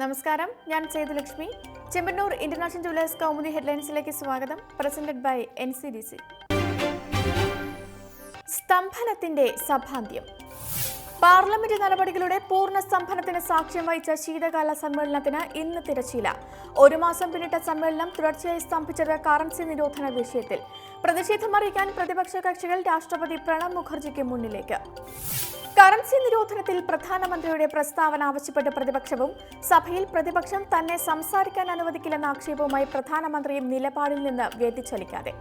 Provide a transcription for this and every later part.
നമസ്കാരം, ഞാൻ Sethulakshmi. Chempannur international jewellers Kaumudi ഹെഡ്ലൈൻസിലേക്ക് സ്വാഗതം. Presented by NCDC. സ്തംഭനത്തിന്റെ സഭാന്ത്യം. പാർലമെന്റ് നടപടികളുടെ പൂർണ്ണ സ്തംഭനത്തിന് സാക്ഷ്യം വഹിച്ച ശീതകാല സമ്മേളനത്തിന് ഇന്ന് തിരശ്ശീല. ഒരു മാസം പിന്നിട്ട സമ്മേളനം തുടർച്ചയായി സ്തംഭിച്ചത് കറൻസി നിരോധന വിഷയത്തിൽ. പ്രതിഷേധമറിയിക്കാൻ പ്രതിപക്ഷ കക്ഷികൾ രാഷ്ട്രപതി പ്രണബ് മുഖർജിക്ക് മുന്നിലേക്ക്. കറൻസി നിരോധനത്തിൽ പ്രധാനമന്ത്രിയുടെ പ്രസ്താവന ആവശ്യപ്പെട്ട് പ്രതിപക്ഷവും സഭയിൽ പ്രതിപക്ഷം തന്നെ സംസാരിക്കാൻ അനുവദിക്കില്ലെന്ന ആക്ഷേപവുമായി പ്രധാനമന്ത്രിയും നിലപാടിൽ നിന്ന് വ്യതിചലിക്കാതെ.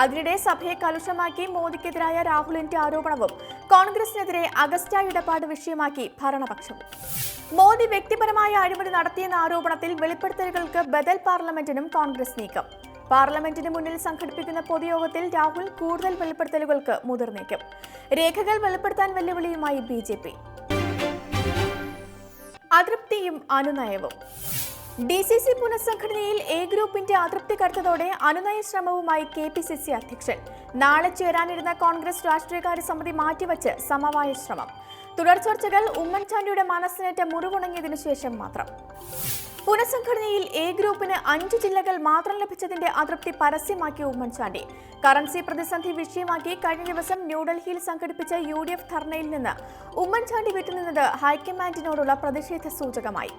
അതിനിടെ സഭയെ കലുഷമാക്കി മോദിക്കെതിരായ രാഹുലിന്റെ ആരോപണവും കോൺഗ്രസിനെതിരെ അഗസ്റ്റ ഇടപാട് വിഷയമാക്കി ഭരണപക്ഷവും. മോദി വ്യക്തിപരമായ അഴിമതി നടത്തിയെന്ന ആരോപണത്തിൽ വെളിപ്പെടുത്തലുകൾക്ക് ബദൽ പാർലമെന്റിനും കോൺഗ്രസ് നീക്കം. പാർലമെന്റിന് മുന്നിൽ സംഘടിപ്പിക്കുന്ന പൊതുയോഗത്തിൽ രാഹുൽ കൂടുതൽ വെളിപ്പെടുത്തലുകൾക്ക് മുതിർന്നേക്കും. രേഖകൾ വെളിപ്പെടുത്താൻ വെല്ലുവിളിയുമായി BJP. അതൃപ്തിയും അനുനയവും. DCC പുനഃസംഘടനയിൽ A ഗ്രൂപ്പിന്റെ അതൃപ്തി കടുത്തതോടെ അനുനയ ശ്രമവുമായി KPCC അധ്യക്ഷൻ. നാളെ ചേരാനിരുന്ന കോൺഗ്രസ് രാഷ്ട്രീയകാര്യ സമിതി മാറ്റിവച്ച് സമവായ ശ്രമം. തുടർ ചർച്ചകൾ ഉമ്മൻചാണ്ടിയുടെ മനസ്സിനേറ്റ മുറിവുണങ്ങിയതിനു ശേഷം മാത്രം. പുനഃസംഘടനയിൽ A ഗ്രൂപ്പിന് 5 ജില്ലകൾ മാത്രം ലഭിച്ചതിന്റെ അതൃപ്തി പരസ്യമാക്കി ഉമ്മൻചാണ്ടി. കറൻസി പ്രതിസന്ധി വിഷയമാക്കി കഴിഞ്ഞ ദിവസം ന്യൂഡൽഹിയിൽ സംഘടിപ്പിച്ച UDF ധർണയിൽ നിന്ന് ഉമ്മൻചാണ്ടി വിട്ടുനിന്നത് ഹൈക്കമാൻഡിനോടുള്ള പ്രതിഷേധ സൂചകമായി.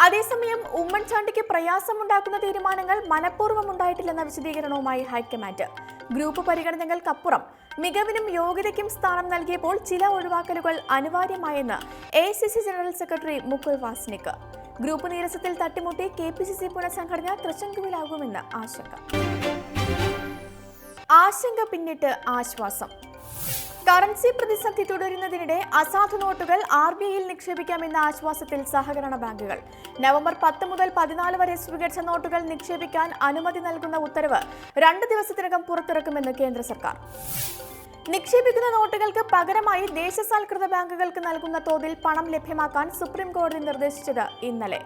അതേസമയം ഉമ്മൻചാണ്ടിക്ക് പ്രയാസമുണ്ടാക്കുന്ന തീരുമാനങ്ങൾ മനഃപൂർവ്വം ഉണ്ടായിട്ടില്ലെന്ന വിശദീകരണവുമായി ഹൈക്കമാൻഡ്. ഗ്രൂപ്പ് പരിഗണനകൾക്കപ്പുറം മികവിനും യോഗ്യതയ്ക്കും സ്ഥാനം നൽകിയപ്പോൾ ചില ഒഴിവാക്കലുകൾ അനിവാര്യമായെന്ന് AICC general secretary Mukul Wasnik. Group നീരസത്തിൽ തട്ടിമുട്ടി KPCC പുനഃസംഘടന തൃശങ്കുവിലാകുമെന്ന് ആശങ്ക പിന്നിട്ട് ആശ്വാസം. കറൻസി പ്രതിസന്ധി തുടരുന്നതിനിടെ അസാധു നോട്ടുകൾ RBIയിൽ നിക്ഷേപിക്കാമെന്ന ആശ്വാസത്തിൽ സഹകരണ ബാങ്കുകൾ. നവംബർ 10 മുതൽ 14 വരെ സ്വീകരിച്ച നോട്ടുകൾ നിക്ഷേപിക്കാൻ അനുമതി നൽകുന്ന ഉത്തരവ് 2 ദിവസത്തിനകം പുറത്തിറക്കുമെന്ന് കേന്ദ്ര സർക്കാർ. നിക്ഷേപിക്കുന്ന നോട്ടുകൾക്ക് പകരമായി ദേശസാൽകൃത ബാങ്കുകൾക്ക് നൽകുന്ന തോതിൽ പണം ലഭ്യമാക്കാൻ സുപ്രീം കോടതി നിർദ്ദേശിച്ചത് ഇന്നലെ.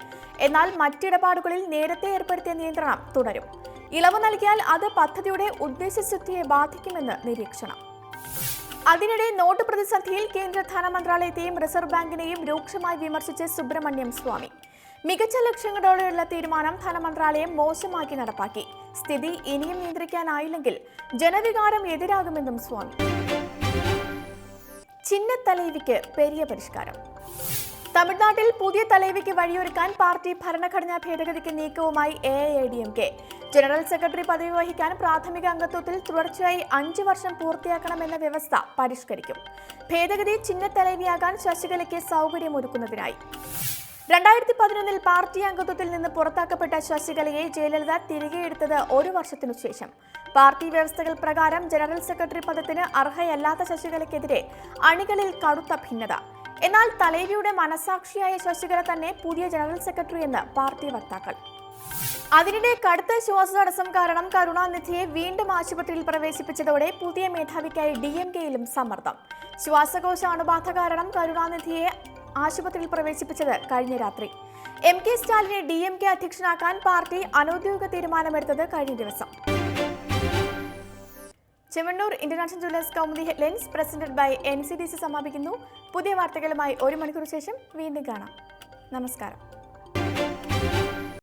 എന്നാൽ മറ്റിടപാടുകളിൽ നേരത്തെ ഏർപ്പെടുത്തിയ നിയന്ത്രണം തുടരും. ഇളവ് നൽകിയാൽ അത് പദ്ധതിയുടെ ഉദ്ദേശശുദ്ധിയെ ബാധിക്കുമെന്ന് നിരീക്ഷണം. അതിനിടെ നോട്ട് പ്രതിസന്ധിയിൽ കേന്ദ്ര ധനമന്ത്രാലയത്തെയും റിസർവ് ബാങ്കിനെയും രൂക്ഷമായി വിമർശിച്ച് സുബ്രഹ്മണ്യം സ്വാമി. മികച്ച ലക്ഷ്യങ്ങളോടെയുള്ള തീരുമാനം ധനമന്ത്രാലയം മോശമാക്കി നടപ്പാക്കി. സ്ഥിതി ഇനിയും നിയന്ത്രിക്കാനായില്ലെങ്കിൽ ജനവികാരം എതിരാകുമെന്നും സ്വാമി. ചിഹ്നത്തലൈവിക്ക് പെരിയ പരിഷ്കാരം. തമിഴ്നാട്ടിൽ പുതിയ തലൈവിക്ക് വഴിയൊരുക്കാൻ പാർട്ടി ഭരണഘടനാ ഭേദഗതിക്ക് നീക്കവുമായി AIADMK. ജനറൽ സെക്രട്ടറി പദവി വഹിക്കാൻ പ്രാഥമിക അംഗത്വത്തിൽ തുടർച്ചയായി 5 വർഷം പൂർത്തിയാക്കണമെന്ന വ്യവസ്ഥ പരിഷ്കരിക്കും. ഭേദഗതി ചിഹ്നത്തലൈവിയാകാൻ ശശികലയ്ക്ക് സൗകര്യമൊരുക്കുന്നതിനായി. 2011 പാർട്ടി അംഗത്വത്തിൽ നിന്ന് പുറത്താക്കപ്പെട്ട ശശികലയെ ജയലളിത തിരികെ എടുത്തത് 1 വർഷത്തിനു ശേഷം. പാർട്ടി വ്യവസ്ഥകൾ പ്രകാരം ജനറൽ സെക്രട്ടറി പദത്തിന് അർഹയല്ലാത്ത ശശികലയ്ക്കെതിരെ അണികളിൽ കടുത്ത ഭിന്നത. എന്നാൽ തലൈവിയുടെ മനസാക്ഷിയായ ശശികല തന്നെ പുതിയ ജനറൽ സെക്രട്ടറി എന്ന് പാർട്ടി വക്താക്കൾ. അതിനിടെ കടുത്ത ശ്വാസതടസ്സം കാരണം കരുണാനിധിയെ വീണ്ടും ആശുപത്രിയിൽ പ്രവേശിപ്പിച്ചതോടെ പുതിയ മേധാവിക്കായി DMKയിലും സമ്മർദ്ദം. ശ്വാസകോശ അണുബാധ കാരണം കരുണാനിധിയെ ആശുപത്രിയിൽ പ്രവേശിപ്പിച്ചത് കഴിഞ്ഞ രാത്രി. MK സ്റ്റാലിനെ DMK അധ്യക്ഷനാക്കാൻ പാർട്ടി അനൌദ്യോഗിക തീരുമാനമെടുത്തത് കഴിഞ്ഞ ദിവസം. Chemmanur international jewellers Kaumudi headlines presented by NCDC സമാപിക്കുന്നു. പുതിയ വാർത്തകളുമായി 1 മണിക്കൂർ ശേഷം വീണ്ടും കാണാം. നമസ്കാരം.